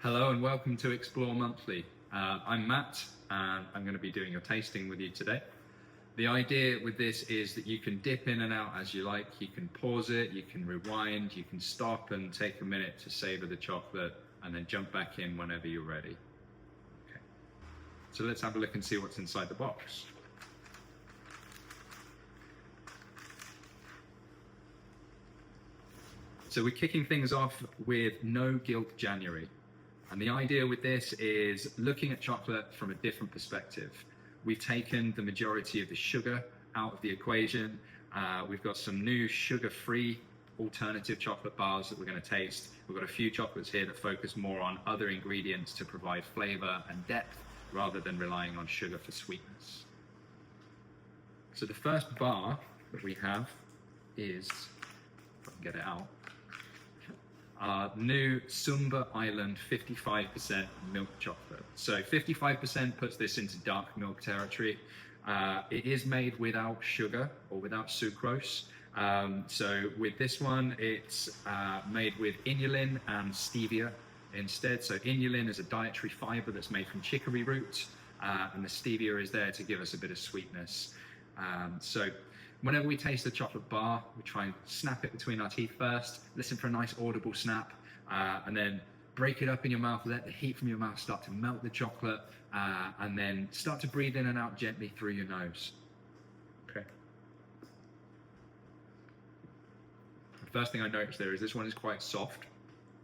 Hello and welcome to Explore Monthly. I'm Matt and I'm going to be doing your tasting with you today. The idea with this is that you can dip in and out as you like. You can pause it, you can rewind, you can stop and take a minute to savor the chocolate and then jump back in whenever you're ready. Okay. So let's have a look and see what's inside the box. So we're kicking things off with No Guilt January. And the idea with this is looking at chocolate from a different perspective. We've taken the majority of the sugar out of the equation. We've got some new sugar-free alternative chocolate bars that we're going to taste. We've got a few chocolates here that focus more on other ingredients to provide flavor and depth rather than relying on sugar for sweetness. So the first bar that we have is, if I can get it out, our new Sumba Island 55% milk chocolate. So 55% puts this into dark milk territory. It is made without sugar or without sucrose. So with this one, it's made with inulin and stevia instead. So inulin is a dietary fiber that's made from chicory root, and the stevia is there to give us a bit of sweetness. So whenever we taste a chocolate bar, we try and snap it between our teeth first, listen for a nice audible snap, and then break it up in your mouth, let the heat from your mouth start to melt the chocolate, and then start to breathe in and out gently through your nose. Okay. The first thing I noticed there is this one is quite soft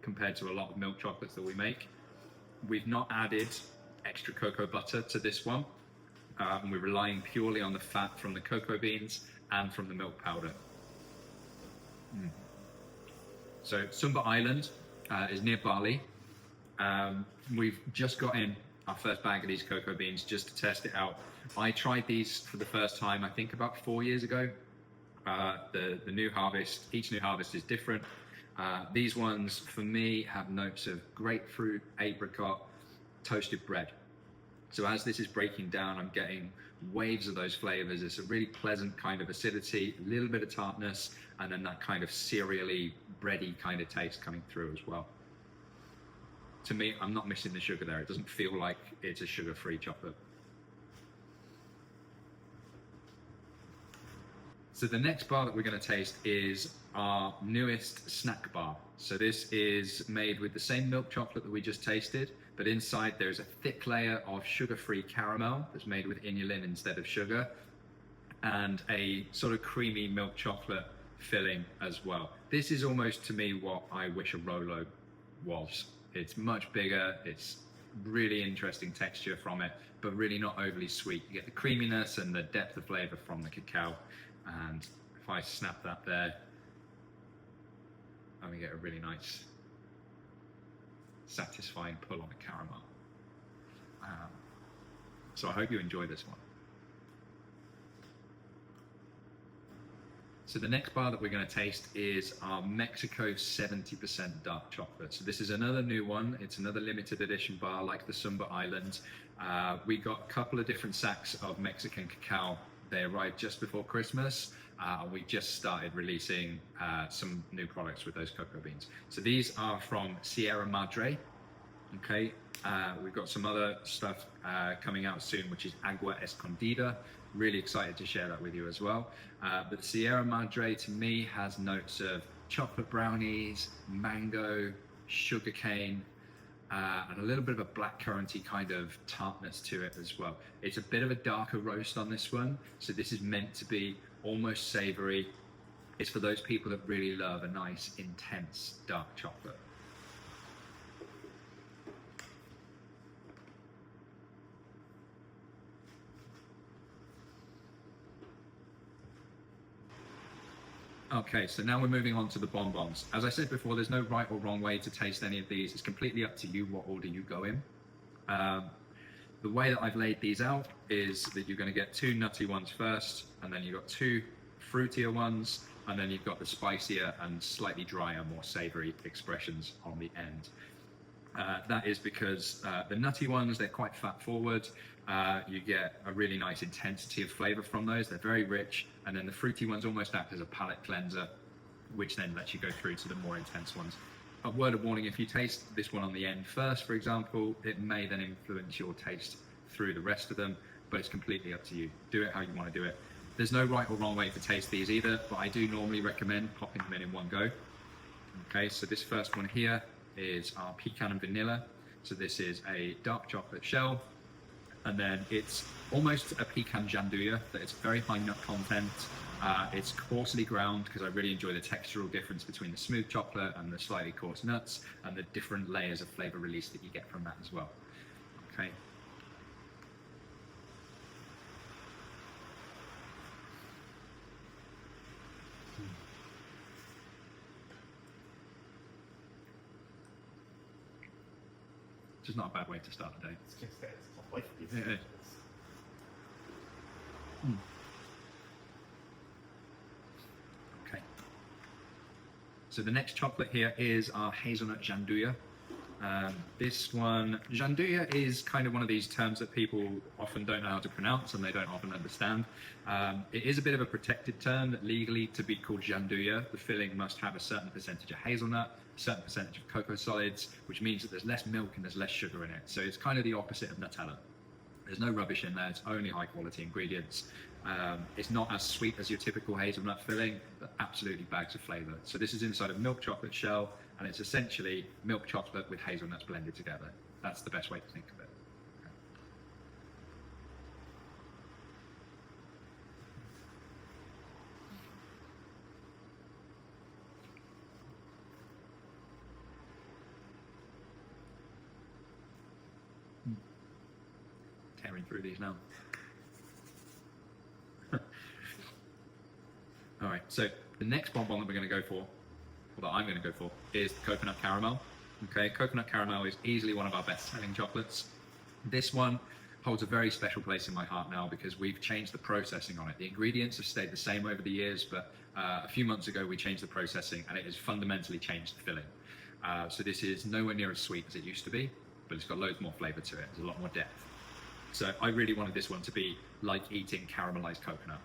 compared to a lot of milk chocolates that we make. We've not added extra cocoa butter to this one. And we're relying purely on the fat from the cocoa beans and from the milk powder. So Sumba Island is near Bali. We've just got in our first bag of these cocoa beans just to test it out. I tried these for the first time, I think about 4 years ago. The new harvest, each new harvest is different. These ones, for me, have notes of grapefruit, apricot, toasted bread. So as this is breaking down, I'm getting waves of those flavors. It's a really pleasant kind of acidity, a little bit of tartness, and then that kind of cereally, bready kind of taste coming through as well. To me, I'm not missing the sugar there. It doesn't feel like it's a sugar-free chocolate. So the next bar that we're going to taste is our newest snack bar. So this is made with the same milk chocolate that we just tasted, but inside there's a thick layer of sugar-free caramel that's made with inulin instead of sugar, and a sort of creamy milk chocolate filling as well. This is almost, to me, what I wish a Rolo was. It's much bigger, it's really interesting texture from it, but really not overly sweet. You get the creaminess and the depth of flavor from the cacao, and if I snap that there, I'm gonna get a really nice satisfying pull on the caramel. So I hope you enjoy this one. So the next bar that we're going to taste is our Mexico 70% dark chocolate. So this is another new one. It's another limited edition bar like the Sumba Island. We got a couple of different sacks of Mexican cacao. They arrived just before Christmas. We just started releasing some new products with those cocoa beans. So these are from Sierra Madre. Okay, we've got some other stuff coming out soon, which is Agua Escondida. Really excited to share that with you as well. But Sierra Madre, to me, has notes of chocolate brownies, mango, sugarcane, and a little bit of a blackcurranty kind of tartness to it as well. It's a bit of a darker roast on this one, so this is meant to be almost savory. It's for those people that really love a nice, intense dark chocolate. Okay, so now we're moving on to the bonbons. As I said before, there's no right or wrong way to taste any of these. It's completely up to you what order you go in. The way that I've laid these out is that you're going to get 2 nutty ones first, and then you've got 2 fruitier ones, and then you've got the spicier and slightly drier, more savory expressions on the end. That is because the nutty ones, they're quite fat forward. You get a really nice intensity of flavor from those. They're very rich. And then the fruity ones almost act as a palate cleanser, which then lets you go through to the more intense ones. a word of warning, if you taste this one on the end first, for example, it may then influence your taste through the rest of them, but it's completely up to you. Do it how you want to do it. There's no right or wrong way to taste these either, but I do normally recommend popping them in one go. Okay, so this first one here is our pecan and vanilla. So this is a dark chocolate shell, and then it's almost a pecan gianduja, that it's very high nut content. It's coarsely ground because I really enjoy the textural difference between the smooth chocolate and the slightly coarse nuts, and the different layers of flavor release that you get from that as well. Okay. Which is not a bad way to start the day. It's just that it's not like it's, Yeah. Okay. So the next chocolate here is our hazelnut gianduja. This one, gianduja is kind of one of these terms that people often don't know how to pronounce and they don't often understand. It is a bit of a protected term that legally, to be called gianduja, the filling must have a certain percentage of hazelnut, a certain percentage of cocoa solids, which means that there's less milk and there's less sugar in it. So it's kind of the opposite of Nutella. There's no rubbish in there, it's only high quality ingredients. It's not as sweet as your typical hazelnut filling, but absolutely bags of flavor. So this is inside a milk chocolate shell, and it's essentially milk chocolate with hazelnuts blended together. That's the best way to think of it. Tearing through these now. All right, so the next bonbon that we're going to go for, or that I'm going to go for, is coconut caramel. Okay, coconut caramel is easily one of our best-selling chocolates. This one holds a very special place in my heart now because we've changed the processing on it. The ingredients have stayed the same over the years, but a few months ago we changed the processing and it has fundamentally changed the filling. So this is nowhere near as sweet as it used to be, but it's got loads more flavor to it. There's a lot more depth. So I really wanted this one to be like eating caramelized coconut.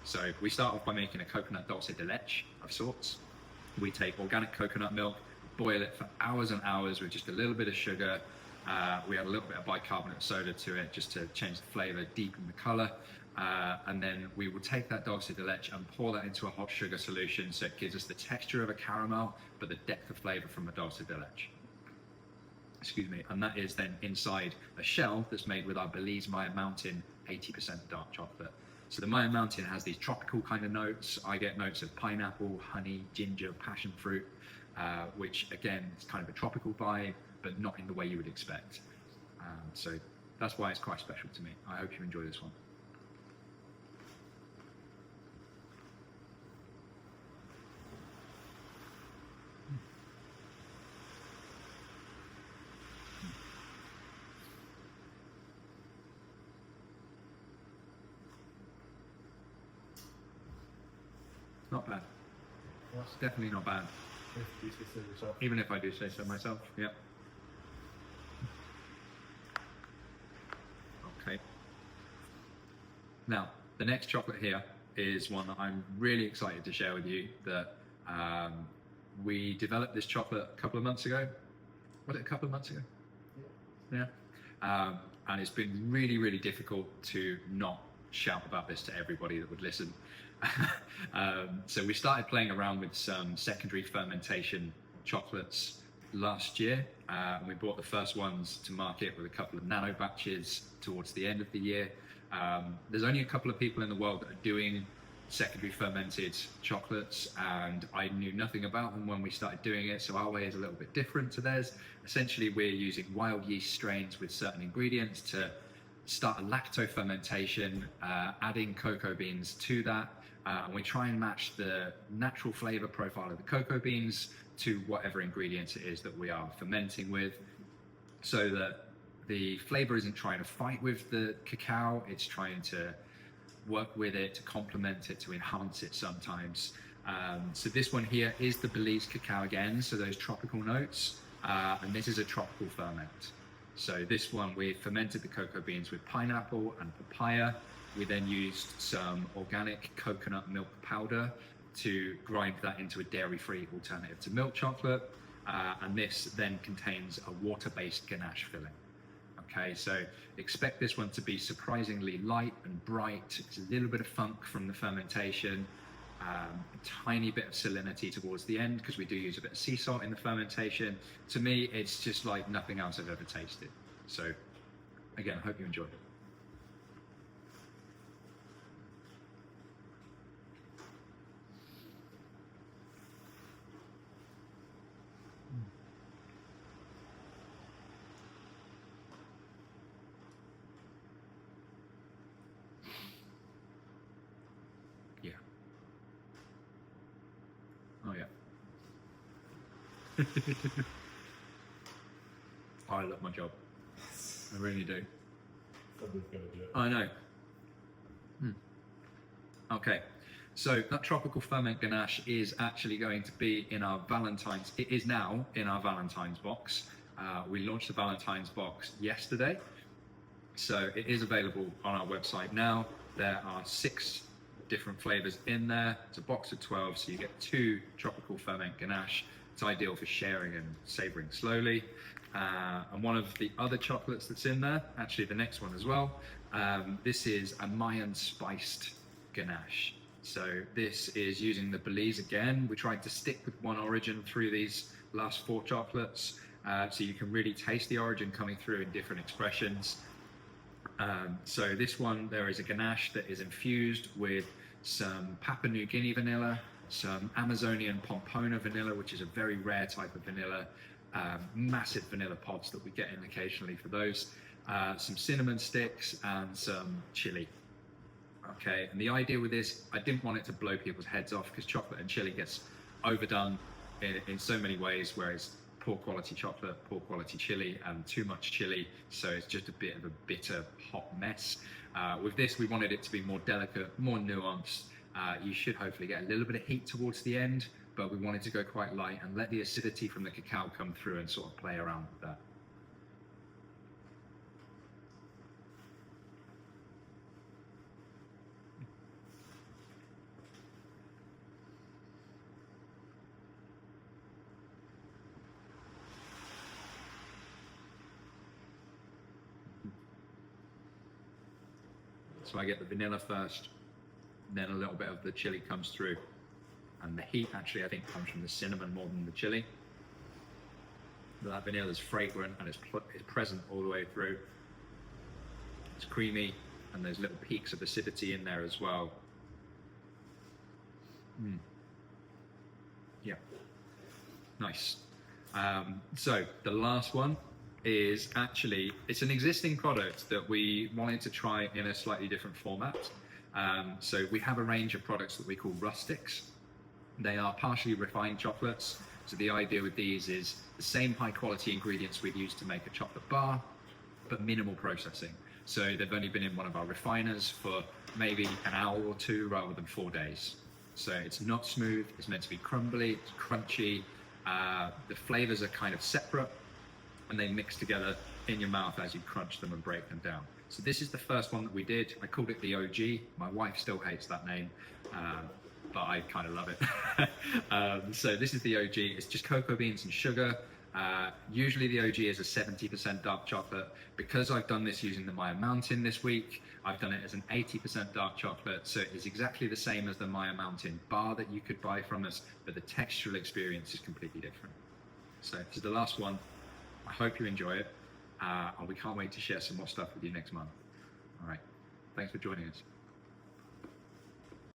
So we start off by making a coconut dulce de leche of sorts. We take organic coconut milk, boil it for hours and hours with just a little bit of sugar. We add a little bit of bicarbonate soda to it just to change the flavor, deepen the color. And then we will take that dulce de leche and pour that into a hot sugar solution so it gives us the texture of a caramel, but the depth of flavor from a dulce de leche. Excuse me, and that is then inside a shell that's made with our Belize Maya Mountain 80% dark chocolate. So the Maya Mountain has these tropical kind of notes. I get notes of pineapple, honey, ginger, passion fruit, which again is kind of a tropical vibe, but not in the way you would expect. So that's why it's quite special to me. I hope you enjoy this one. Not bad. It's definitely not bad. if you say so yourself. Even if I do say so myself. Yeah. Okay. Now, the next chocolate here is one that I'm really excited to share with you. That we developed this chocolate a couple of months ago. Was it a couple of months ago? Yeah. And it's been really, really difficult to not shout about this to everybody that would listen. So we started playing around with some secondary fermentation chocolates last year. We brought the first ones to market with a couple of nano batches towards the end of the year. There's only a couple of people in the world that are doing secondary fermented chocolates, and I knew nothing about them when we started doing it, so our way is a little bit different to theirs. Essentially, we're using wild yeast strains with certain ingredients to start a lacto fermentation, adding cocoa beans to that. And we try and match the natural flavor profile of the cocoa beans to whatever ingredients it is that we are fermenting with, so that the flavor isn't trying to fight with the cacao, it's trying to work with it, to complement it, to enhance it sometimes. So this one here is the Belize cacao again, so those tropical notes, and this is a tropical ferment. So this one, we fermented the cocoa beans with pineapple and papaya. We then used some organic coconut milk powder to grind that into a dairy-free alternative to milk chocolate. and this then contains a water-based ganache filling. Okay, so expect this one to be surprisingly light and bright. It's a little bit of funk from the fermentation, a tiny bit of salinity towards the end because we do use a bit of sea salt in the fermentation. To me, it's just like nothing else I've ever tasted. So again, I hope you enjoyed it. Yeah. Oh yeah. I love my job. I really do. Somebody's gonna do it. I know. Okay, so that tropical ferment ganache is actually going to be in our Valentine's. It is now in our Valentine's box. We launched the Valentine's box yesterday, so it is available on our website now. There are 6 different flavors in there. It's a box of 12, so you get 2 tropical ferment ganache. It's ideal for sharing and savoring slowly. And one of the other chocolates that's in there, actually the next one as well, this is a Mayan spiced ganache. So this is using the Belize again. We tried to stick with one origin through these last 4 chocolates, so you can really taste the origin coming through in different expressions. So this one, there is a ganache that is infused with some Papua New Guinea vanilla, some Amazonian Pompona vanilla, which is a very rare type of vanilla, massive vanilla pods that we get in occasionally for those, some cinnamon sticks and some chili. Okay, and the idea with this, I didn't want it to blow people's heads off because chocolate and chili gets overdone in so many ways, whereas poor quality chocolate, poor quality chili, and too much chili, so it's just a bit of a bitter, hot mess. With this, we wanted it to be more delicate, more nuanced. You should hopefully get a little bit of heat towards the end, but we wanted to go quite light and let the acidity from the cacao come through and sort of play around with that. So I get the vanilla first, then a little bit of the chili comes through. And the heat actually, I think, comes from the cinnamon more than the chili. But that vanilla is fragrant and it's present all the way through. It's creamy and there's little peaks of acidity in there as well. Yeah, nice. So the last one is actually, it's an existing product that we wanted to try in a slightly different format. So we have a range of products that we call rustics. They are partially refined chocolates. So the idea with these is the same high quality ingredients we'd use to make a chocolate bar, but minimal processing. So they've only been in one of our refiners for maybe an hour or 2 rather than 4 days. So it's not smooth, it's meant to be crumbly, it's crunchy. The flavors are kind of separate and they mix together in your mouth as you crunch them and break them down. So this is the first one that we did. I called it the OG. My wife still hates that name, but I kind of love it. So this is the OG. It's just cocoa beans and sugar. Usually the OG is a 70% dark chocolate. Because I've done this using the Maya Mountain this week, I've done it as an 80% dark chocolate. So it is exactly the same as the Maya Mountain bar that you could buy from us, but the textural experience is completely different. So this is the last one. I hope you enjoy it. And we can't wait to share some more stuff with you next month. All right. Thanks for joining us.